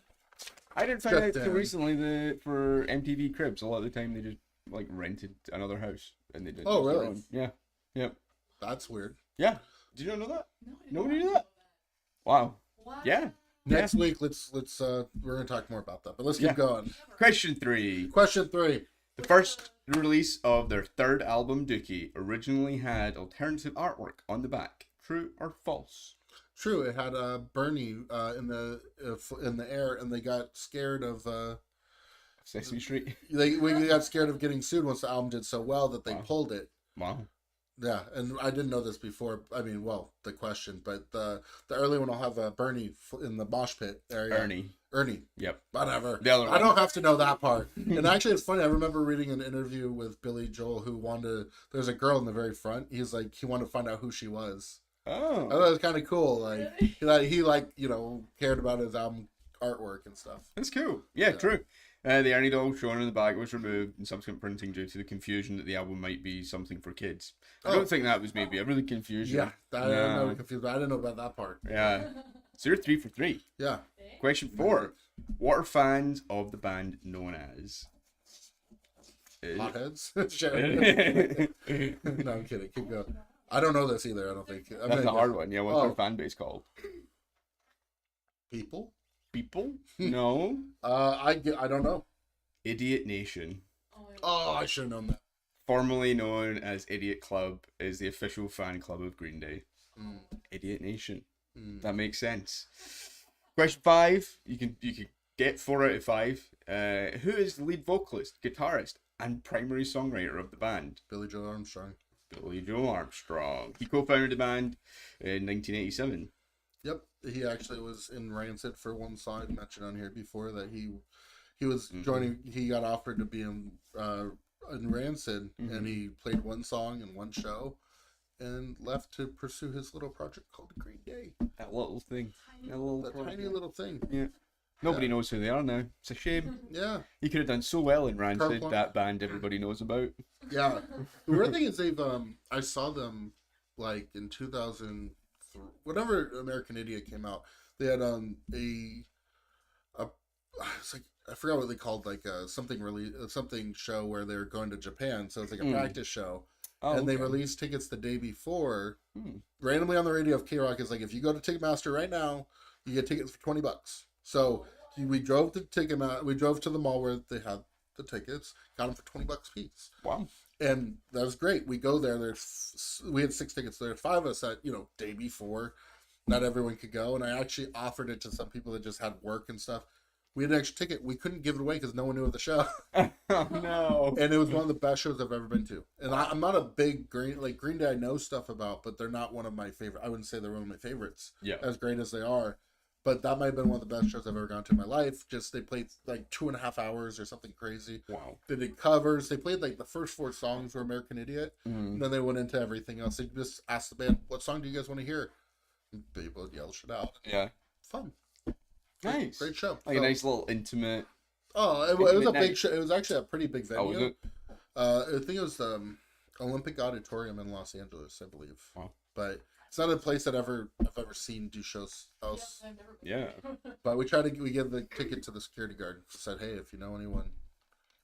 Speaker 3: I didn't find out
Speaker 1: Shut
Speaker 3: till
Speaker 1: down.
Speaker 3: recently that for MTV Cribs, a lot of the time they just like rented another house and they did.
Speaker 1: Oh,
Speaker 3: just their
Speaker 1: really?
Speaker 3: own. Yeah. Yep.
Speaker 1: That's weird.
Speaker 3: Yeah. Did you not know that?
Speaker 2: No, I
Speaker 3: Nobody
Speaker 2: didn't
Speaker 3: knew
Speaker 2: know
Speaker 3: that? Wow.
Speaker 2: Wow.
Speaker 3: Yeah.
Speaker 1: Next week, let's we're gonna talk more about that, but let's keep
Speaker 3: Yeah.
Speaker 1: going.
Speaker 3: Question 3.
Speaker 1: Question 3.
Speaker 3: The first release of their third album, Dookie, originally had alternative artwork on the back. True or false?
Speaker 1: True, it had Bernie in the air, and they got scared of
Speaker 3: Sesame Street.
Speaker 1: we got scared of getting sued once the album did so well that they
Speaker 3: Wow.
Speaker 1: pulled it.
Speaker 3: Wow.
Speaker 1: Yeah, and I didn't know this before. I mean, well, the question, but the early one will have Bernie in the mosh pit area. Ernie.
Speaker 3: Yep.
Speaker 1: Whatever.
Speaker 3: The other
Speaker 1: I
Speaker 3: one.
Speaker 1: don't have to know that part. And actually, it's funny. I remember reading an interview with Billy Joel who wanted. There's a girl in the very front. He's like he wanted to find out who she was. I
Speaker 3: Oh.
Speaker 1: thought it was kind of cool. Like he cared about his album artwork and stuff.
Speaker 3: That's cool. Yeah, true. The Ernie doll shown in the back was removed in subsequent printing due to the confusion that the album might be something for kids. I don't think that was maybe a really confusion.
Speaker 1: Yeah, I'm
Speaker 3: No.
Speaker 1: really confused. But I didn't know about that part.
Speaker 3: Yeah. So you're 3 for 3.
Speaker 1: Yeah.
Speaker 3: Question 4. What are fans of the band known as?
Speaker 1: Hotheads. Sure. No, I'm kidding. Keep going. I don't know this either. I don't think.
Speaker 3: That's a hard one. Yeah, what's their fan base called?
Speaker 1: People.
Speaker 3: People? No.
Speaker 1: I don't know.
Speaker 3: Idiot Nation,
Speaker 2: Oh, my God.
Speaker 1: Oh, I should have known that.
Speaker 3: formerly known as Idiot Club, is the official fan club of Green Day.
Speaker 1: Mm.
Speaker 3: Idiot Nation.
Speaker 1: Mm.
Speaker 3: That makes sense. Question 5. You can get 4 out of 5. Who is the lead vocalist, guitarist, and primary songwriter of the band?
Speaker 1: Billy Joe Armstrong.
Speaker 3: Billy Joe Armstrong. He co-founded the band in 1987.
Speaker 1: Yep, he actually was in Rancid for one song. I mentioned on here before that he was joining. He got offered to be in Rancid, and he played one song in one show, and left to pursue his little project called Green Day.
Speaker 3: That little thing. That little
Speaker 1: That
Speaker 3: project.
Speaker 1: tiny little thing.
Speaker 3: Yeah. Nobody knows who they are now. It's a shame.
Speaker 1: Yeah,
Speaker 3: He could have done so well in Rancid,
Speaker 1: Kirk-
Speaker 3: that band everybody knows about.
Speaker 1: yeah. The weird thing is they've I saw them like in 2003, whenever American Idiot came out. They had it's like I forgot what they called, like something show where they were going to Japan. So it's like a practice show.
Speaker 3: Oh,
Speaker 1: And they
Speaker 3: okay.
Speaker 1: released tickets the day before.
Speaker 3: Hmm.
Speaker 1: Randomly on the radio of K-Rock is like, if you go to Ticketmaster right now, you get tickets for $20. So we drove to we drove to the mall where they had the tickets, got them for $20 a piece.
Speaker 3: Wow.
Speaker 1: And that was great. We go there. We had 6 tickets. There were 5 of us that day before. Not everyone could go, and I actually offered it to some people that just had work and stuff. We had an extra ticket. We couldn't give it away because no one knew of the show.
Speaker 3: Oh no.
Speaker 1: And it was one of the best shows I've ever been to. And I'm not a big Green Day I know stuff about, but they're not one of my favorite. I wouldn't say they're one of my favorites.
Speaker 3: Yeah.
Speaker 1: As great as they are. But that might have been one of the best shows I've ever gone to in my life. Just they played like 2.5 hours or something crazy.
Speaker 3: Wow.
Speaker 1: They did covers. They played like the first 4 songs were American Idiot.
Speaker 3: Mm.
Speaker 1: And then they went into everything else. They just asked the band, what song do you guys want to hear? And people would yell shit out.
Speaker 3: Yeah.
Speaker 1: Fun.
Speaker 3: Nice.
Speaker 1: Great show.
Speaker 3: Like a nice little intimate.
Speaker 1: Oh, it was a
Speaker 3: Intimate
Speaker 1: big
Speaker 3: night.
Speaker 1: show. It was actually a pretty big venue.
Speaker 3: Oh, was it?
Speaker 1: I think it was the Olympic Auditorium in Los Angeles, I believe.
Speaker 3: Wow.
Speaker 1: But it's not a place that I've ever seen do shows else.
Speaker 2: I've never
Speaker 3: Yeah.
Speaker 1: But we give the ticket to the security guard. Said, hey, if you know anyone,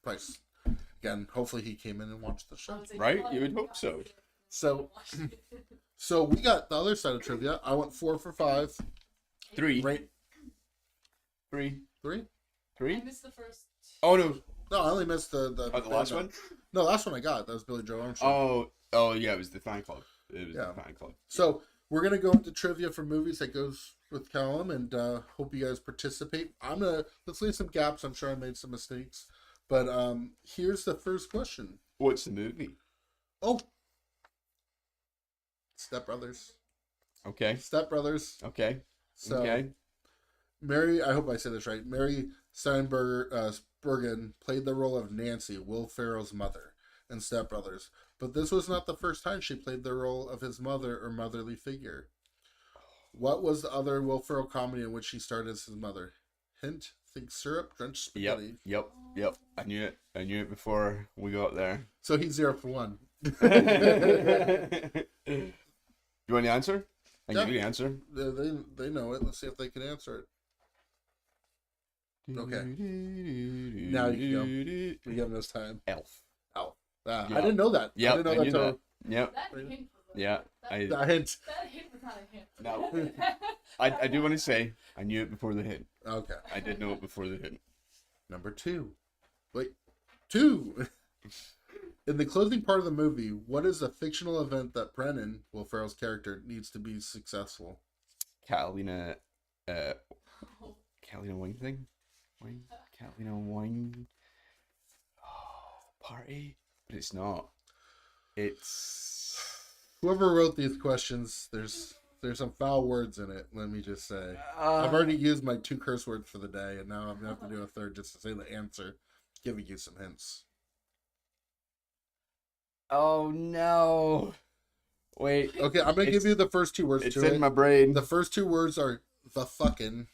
Speaker 1: price. Again, hopefully he came in and watched the show.
Speaker 3: Right? You would hope so.
Speaker 1: So we got the other side of trivia. I went 4 for 5.
Speaker 3: 3.
Speaker 1: Right,
Speaker 3: 3.
Speaker 1: 3?
Speaker 3: 3?
Speaker 2: I missed the first.
Speaker 3: Oh no.
Speaker 1: No, I only missed the
Speaker 3: last one?
Speaker 1: No, last one I got. That was Billy Joe Armstrong.
Speaker 3: Oh yeah, it was the fan club. It was
Speaker 1: Yeah.
Speaker 3: the fan club.
Speaker 1: So we're gonna go into trivia for movies that goes with Callum, and hope you guys participate. Let's leave some gaps. I'm sure I made some mistakes, but here's the first question.
Speaker 3: What's the movie?
Speaker 1: Oh, Step Brothers.
Speaker 3: Okay.
Speaker 1: Step Brothers.
Speaker 3: Okay.
Speaker 1: So
Speaker 3: Okay.
Speaker 1: Mary, I hope I say this right. Mary Steenburgen played the role of Nancy, Will Ferrell's mother, in Step Brothers. But this was not the first time she played the role of his mother or motherly figure. What was the other Will Ferrell comedy in which she starred as his mother? Hint, think syrup, drenched
Speaker 3: Yep.
Speaker 1: spaghetti.
Speaker 3: Yep. I knew it. I knew it before we got there.
Speaker 1: So he's 0 for 1.
Speaker 3: You want the answer? I can
Speaker 1: Yeah.
Speaker 3: give you the answer.
Speaker 1: They know it. Let's see if they can answer it. Okay. Now you can We give them this time.
Speaker 3: Elf.
Speaker 1: I
Speaker 3: Yeah.
Speaker 1: didn't know that.
Speaker 3: Yep,
Speaker 1: I didn't know
Speaker 3: I knew
Speaker 1: till-
Speaker 3: that. Yep.
Speaker 2: That hint was
Speaker 3: Yeah. I
Speaker 1: That hint.
Speaker 2: That hint was not a hint.
Speaker 3: No. I do want to say I knew it before the hint.
Speaker 1: Okay.
Speaker 3: I did know it before the hint.
Speaker 1: Number 2. Wait. 2. In the closing part of the movie, what is a fictional event that Brennan, Will Ferrell's character, needs to be successful?
Speaker 3: Catalina wine thing? Catalina wine party? But it's not. It's
Speaker 1: Whoever wrote these questions, there's some foul words in it, let me just say. I've already used my 2 curse words for the day, and now I'm going to have to do a third just to say the answer, giving you some hints.
Speaker 3: Oh no. Wait.
Speaker 1: Okay, I'm going to give you the first 2 words
Speaker 3: It's
Speaker 1: to
Speaker 3: in
Speaker 1: it.
Speaker 3: my brain.
Speaker 1: The first 2 words are the fucking.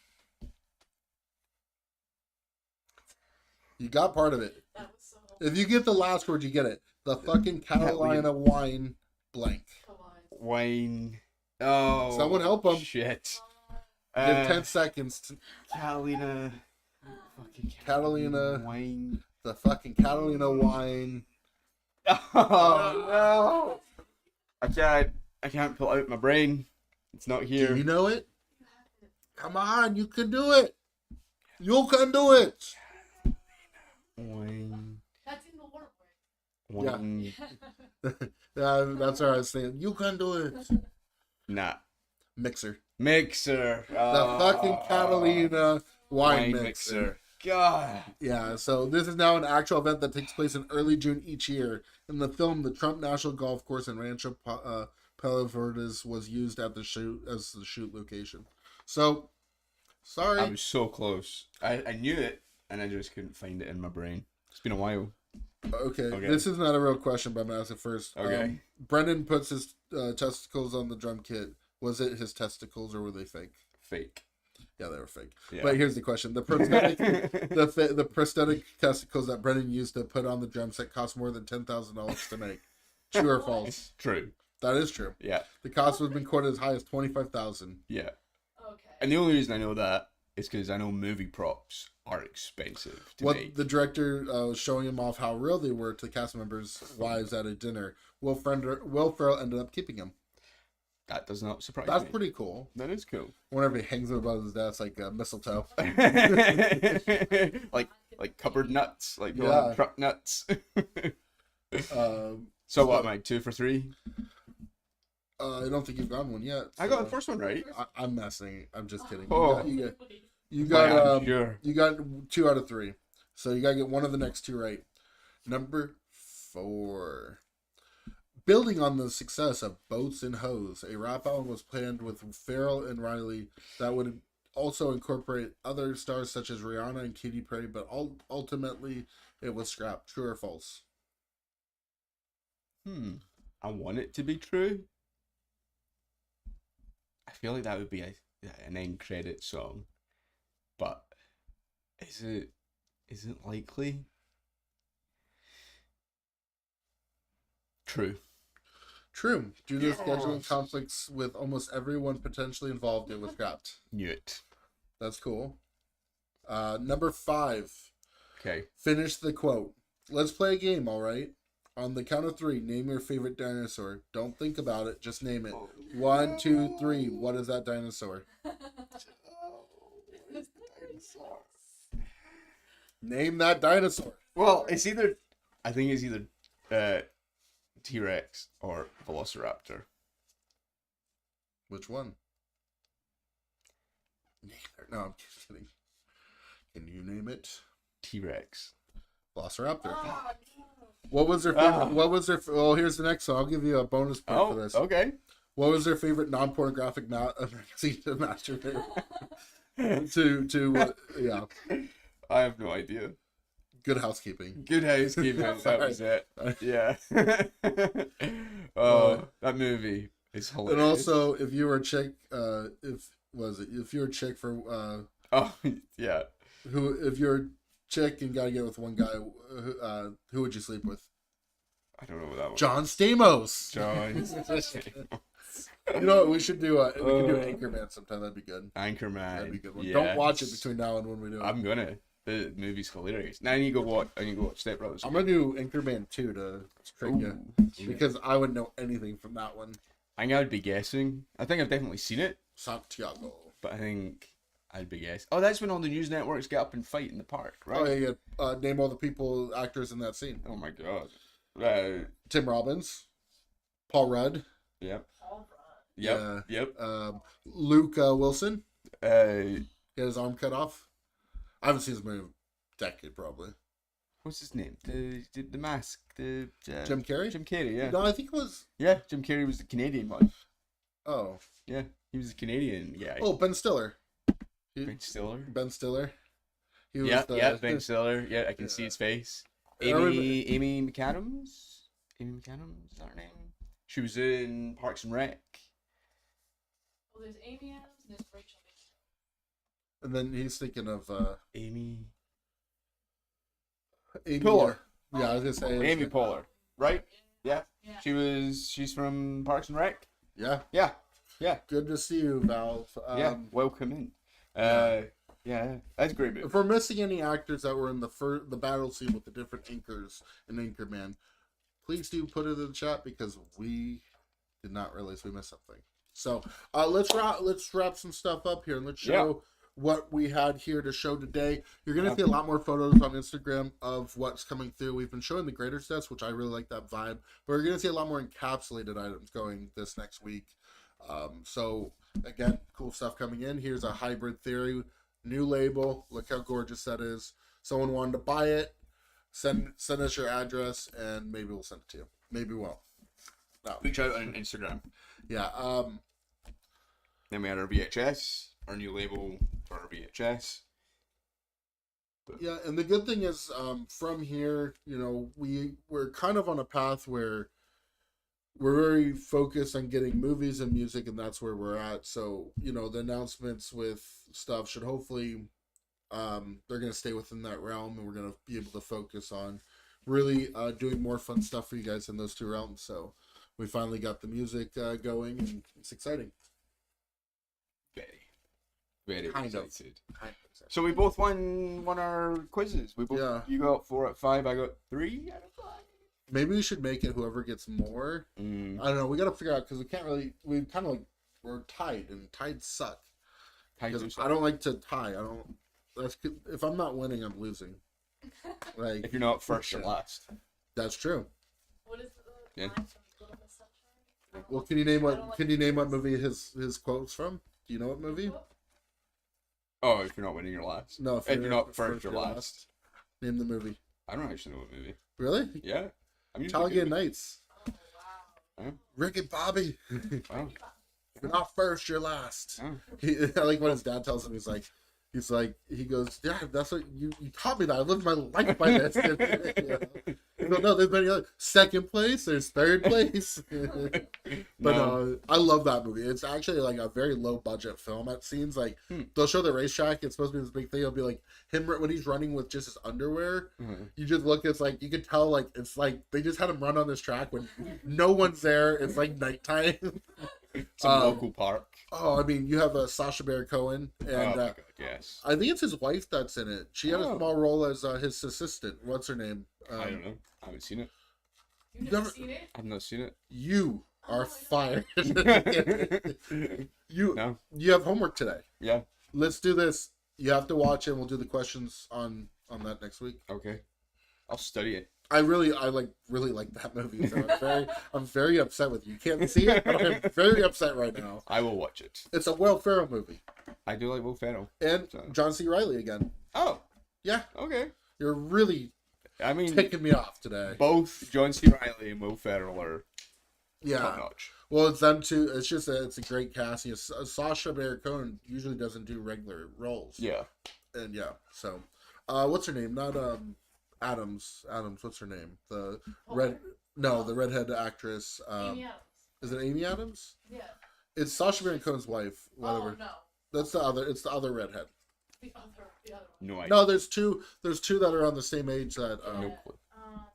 Speaker 1: You got part of it.
Speaker 2: That was so.
Speaker 1: If you get the last word, you get it. The fucking Catalina wine blank.
Speaker 2: Come on.
Speaker 3: Wine. Oh.
Speaker 1: Someone help him.
Speaker 3: Shit.
Speaker 1: Give 10 seconds.
Speaker 3: Catalina. Fucking
Speaker 1: Catalina.
Speaker 3: Wine.
Speaker 1: The fucking Catalina wine.
Speaker 3: Oh no. I can't pull out my brain. It's not
Speaker 1: Do
Speaker 3: here.
Speaker 1: you know it? Come on, you can do it. You can do it.
Speaker 3: Wine.
Speaker 2: That's in the word.
Speaker 3: Wine.
Speaker 1: Yeah, that's what I was saying. You can do it.
Speaker 3: Nah.
Speaker 1: Mixer.
Speaker 3: Mixer.
Speaker 1: The fucking Catalina wine mixer.
Speaker 3: mixer. God.
Speaker 1: Yeah, so this is now an actual event that takes place in early June each year. In the film, the Trump National Golf Course in Rancho Palos Verdes was used at the shoot as the shoot location. So, sorry.
Speaker 3: I was so close. I knew it, and I just couldn't find it in my brain. It's been a while.
Speaker 1: Okay, this is not a real question, but I'm gonna ask it first.
Speaker 3: Okay.
Speaker 1: Brendan puts his testicles on the drum kit. Was it his testicles or were they fake?
Speaker 3: Fake.
Speaker 1: Yeah, they were fake.
Speaker 3: Yeah.
Speaker 1: But here's the question: the prosthetic, the prosthetic testicles that Brendan used to put on the drum set cost more than $10,000 to make. True or false?
Speaker 3: True.
Speaker 1: That is true.
Speaker 3: Yeah.
Speaker 1: The cost has been quoted as high as $25,000.
Speaker 3: Yeah.
Speaker 2: Okay.
Speaker 3: And the only reason I know that is because I know movie props are expensive to
Speaker 1: What
Speaker 3: make.
Speaker 1: the director was showing him off how real they were to the cast members' wives at a dinner. Will Ferrell ended up keeping him.
Speaker 3: That does not surprise
Speaker 1: That's
Speaker 3: me.
Speaker 1: pretty cool.
Speaker 3: That is cool.
Speaker 1: Whenever he hangs it above his desk like mistletoe.
Speaker 3: like cupboard nuts, like
Speaker 1: Yeah.
Speaker 3: truck nuts.
Speaker 1: Um,
Speaker 3: So what, Mike? 2 for 3?
Speaker 1: I don't think you've gotten one yet.
Speaker 3: I got
Speaker 1: so-
Speaker 3: the first one right.
Speaker 1: I'm messing. I'm just kidding.
Speaker 3: Oh.
Speaker 1: You got You got
Speaker 3: I'm sure.
Speaker 1: you got 2 out of 3. So you gotta get one of the next 2 right. Number 4. Building on the success of Boats and Hoes, a rap album was planned with Pharrell and Riley that would also incorporate other stars such as Rihanna and Katy Perry, but ultimately it was scrapped. True or false?
Speaker 3: I want it to be true. I feel like that would be an end credit song, but is it likely? True.
Speaker 1: True. Due to scheduling conflicts with almost everyone potentially involved, it was scrapped.
Speaker 3: Knew it.
Speaker 1: That's cool. Number 5.
Speaker 3: Okay.
Speaker 1: Finish the quote. Let's play a game, all right? On the count of 3, name your favorite dinosaur. Don't think about it, just name it. 1, 2, 3. What is that dinosaur? Name that dinosaur.
Speaker 3: Well, I think it's either T-Rex or Velociraptor.
Speaker 1: Which one? Neither. No, I'm just kidding. Can you name it?
Speaker 3: T-Rex.
Speaker 1: Velociraptor.
Speaker 2: Oh, no.
Speaker 1: What was their favorite? What was their? Well, here's the next one. I'll give you a bonus point for this.
Speaker 3: Okay.
Speaker 1: What was their favorite non-pornographic magazine to masturbate? to yeah.
Speaker 3: I have no idea.
Speaker 1: Good housekeeping.
Speaker 3: Good housekeeping. That was it. Yeah. That movie is hilarious.
Speaker 1: And also, if you were a chick, if you're a chick for
Speaker 3: oh yeah.
Speaker 1: if you're a chick and gotta get with one guy, who would you sleep with?
Speaker 3: I don't know what that one.
Speaker 1: John Stamos.
Speaker 3: John.
Speaker 1: You know what? We should do we can do Anchorman sometime. That'd be good.
Speaker 3: Anchorman.
Speaker 1: That'd be a good one.
Speaker 3: Yes.
Speaker 1: Don't watch it between now and when we do it.
Speaker 3: I'm gonna. The movie's hilarious. Now I need to go watch Step Brothers.
Speaker 1: I'm gonna do Anchorman 2 to trick you because I wouldn't know anything from that one.
Speaker 3: I think I'd be guessing. I think I've definitely seen it,
Speaker 1: Santiago.
Speaker 3: but I think I'd be guessing. Oh, that's when all the news networks get up and fight in the park, right?
Speaker 1: Oh yeah. Name all the people, actors in that scene.
Speaker 3: Oh my god.
Speaker 1: Tim Robbins, Paul Rudd.
Speaker 3: Yep.
Speaker 2: Paul Rudd.
Speaker 3: Yep.
Speaker 1: Yeah.
Speaker 3: Yep.
Speaker 1: Luke Wilson.
Speaker 3: Uh,
Speaker 1: Get his arm cut off. I haven't seen this movie in a decade, probably.
Speaker 3: what's his name? The mask.
Speaker 1: Jim Carrey?
Speaker 3: Jim Carrey. Yeah.
Speaker 1: No, I think it was.
Speaker 3: Yeah. Jim Carrey was the Canadian one.
Speaker 1: Oh.
Speaker 3: Yeah. He was a Canadian guy.
Speaker 1: Oh, Ben Stiller.
Speaker 3: Ben Stiller.
Speaker 1: Ben Stiller. He was
Speaker 3: Yeah.
Speaker 1: the,
Speaker 3: Yeah. Ben Stiller. Yeah. I can see his face. Amy McAdams. Amy McAdams. Is that her name? She was in Parks and Rec.
Speaker 2: Well, there's Amy Adams and there's Rachel McAdams.
Speaker 1: And then he's thinking of
Speaker 3: Amy
Speaker 1: Poehler. Yeah, I was gonna say
Speaker 3: Amy Poehler, right? Yeah.
Speaker 2: Yeah.
Speaker 3: She's from Parks and Rec.
Speaker 1: Yeah.
Speaker 3: Yeah. Yeah.
Speaker 1: Good to see you, Valve.
Speaker 3: Yeah. Welcome in. Yeah. That's a great movie.
Speaker 1: If we're missing any actors that were in the battle scene with the different anchors in Anchorman, please do put it in the chat because we did not realize we missed something. So let's wrap some stuff up here and let's show what we had here to show today. You're gonna see a lot more photos on Instagram of what's coming through. We've been showing the greater sets, which I really like that vibe, but we're gonna see a lot more encapsulated items going this next week. So again, cool stuff coming in. Here's a Hybrid Theory new label. Look how gorgeous that is. Someone wanted to buy it. Send us your address and maybe we'll send it to you. Maybe we won't. No.
Speaker 3: Reach out on Instagram.
Speaker 1: Yeah.
Speaker 3: Then we had our VHS, our new label for our VHS.
Speaker 1: Yeah, and the good thing is, from here, we're kind of on a path where we're very focused on getting movies and music, and that's where we're at. So, the announcements with stuff should hopefully, they're going to stay within that realm, and we're going to be able to focus on really doing more fun stuff for you guys in those two realms. So, we finally got the music going, and it's exciting.
Speaker 3: Very
Speaker 1: Kind of.
Speaker 3: excited. So we both won our quizzes. We both.
Speaker 1: Yeah.
Speaker 3: You got 4 out of 5. I got 3 out of 5.
Speaker 1: Maybe we should make it whoever gets more. I don't know. We got to figure out because we can't really. We kind of we're tied, and tied suck. Because I don't like to tie. I don't. That's if I'm not winning, I'm losing. Like
Speaker 3: if you're not first, you're last.
Speaker 1: That's true.
Speaker 2: What is the
Speaker 3: Yeah.
Speaker 2: line from Little Miss Sunshine?
Speaker 1: Well, can you name what movie his quotes from? Do you know what movie?
Speaker 3: Oh, if you're not winning, you're last.
Speaker 1: No,
Speaker 3: If you're not first, you're last.
Speaker 1: Name the movie.
Speaker 3: I don't actually know what movie.
Speaker 1: Really?
Speaker 3: Yeah. I'm usually
Speaker 1: Talladega
Speaker 3: good.
Speaker 1: Nights.
Speaker 2: Oh wow.
Speaker 1: Rick and Bobby.
Speaker 3: Oh,
Speaker 1: You're not first, you're last.
Speaker 3: oh.
Speaker 1: I like when his dad tells him, he goes, yeah, that's what you taught me that. I lived my life by this. You know? No, there's many other second place, there's third place. But
Speaker 3: No.
Speaker 1: I love that movie. It's actually like a very low budget film. It seems like they'll show the racetrack. It's supposed to be this big thing. It'll be like him when he's running with just his underwear.
Speaker 3: Mhm.
Speaker 1: You just look. It's like you can tell. Like it's like they just had him run on this track when no one's there. It's like nighttime.
Speaker 3: Some local park.
Speaker 1: Oh, I mean, you have Sacha Baron Cohen,
Speaker 3: Oh
Speaker 1: and
Speaker 3: my god, yes.
Speaker 1: I think it's his wife that's in it. She had a
Speaker 3: Oh.
Speaker 1: small role as his assistant. What's her name?
Speaker 3: I don't know. I haven't seen it.
Speaker 2: You've never
Speaker 1: Never-
Speaker 2: seen it?
Speaker 3: I've not seen it.
Speaker 1: You are fired. you
Speaker 3: No.
Speaker 1: you have homework today.
Speaker 3: Yeah.
Speaker 1: Let's do this. You have to watch it. We'll do the questions on that next week.
Speaker 3: Okay. I'll study it.
Speaker 1: I really like that movie. So I'm very upset with you. You can't see it, but I'm very upset right now.
Speaker 3: I will watch it.
Speaker 1: It's a Will Ferrell movie,
Speaker 3: I do like Will Ferrell.
Speaker 1: and
Speaker 3: So-
Speaker 1: John C. Reilly again.
Speaker 3: Oh.
Speaker 1: Yeah,
Speaker 3: Okay.
Speaker 1: you're really
Speaker 3: I mean,
Speaker 1: ticking me off today.
Speaker 3: both John C. Reilly and Will Ferrell are top
Speaker 1: Yeah.
Speaker 3: notch.
Speaker 1: Well, it's them two. It's just it's a great cast. You know, Sacha Baron Cohen usually doesn't do regular roles.
Speaker 3: Yeah.
Speaker 1: And yeah, so what's her name? Not Adams. What's her name? The red. No, the redhead actress.
Speaker 2: Amy Adams.
Speaker 1: Is it Amy Adams?
Speaker 2: Yeah.
Speaker 1: It's Sacha Baron Cohen's wife. Whatever.
Speaker 2: Oh no.
Speaker 1: That's the other. It's the other redhead.
Speaker 2: The other one.
Speaker 3: No idea.
Speaker 1: No, there's two. There's two that are on the same age. That
Speaker 3: No
Speaker 2: Yeah.
Speaker 3: clue.
Speaker 2: Um,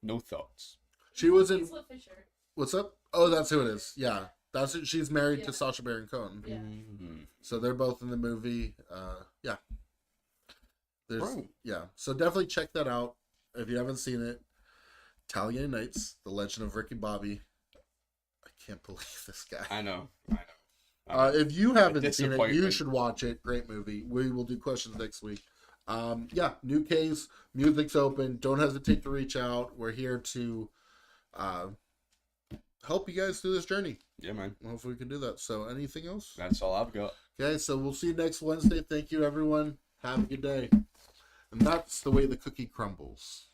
Speaker 3: No thoughts.
Speaker 1: she was in.
Speaker 2: Gisela Fisher.
Speaker 1: What's up? Oh, that's who it is. Yeah, that's it. She's married
Speaker 2: Yeah.
Speaker 1: to Sacha Baron Cohen.
Speaker 2: Yeah.
Speaker 3: Mhm.
Speaker 1: So they're both in the movie. Yeah. There's
Speaker 3: Right.
Speaker 1: yeah. So definitely check that out if you haven't seen it. Talladega Nights: The Legend of Ricky Bobby. I can't believe this guy.
Speaker 3: I know. I know.
Speaker 1: If you haven't seen it, you
Speaker 3: disappointment.
Speaker 1: should watch it. Great movie. We will do questions next week. Yeah, new case, music's open. Don't hesitate to reach out. We're here to help you guys through this journey.
Speaker 3: Yeah, man.
Speaker 1: Hopefully we can do that. So anything else?
Speaker 3: That's all I've got.
Speaker 1: Okay, so we'll see you next Wednesday. Thank you, everyone. Have a good day. And that's the way the cookie crumbles.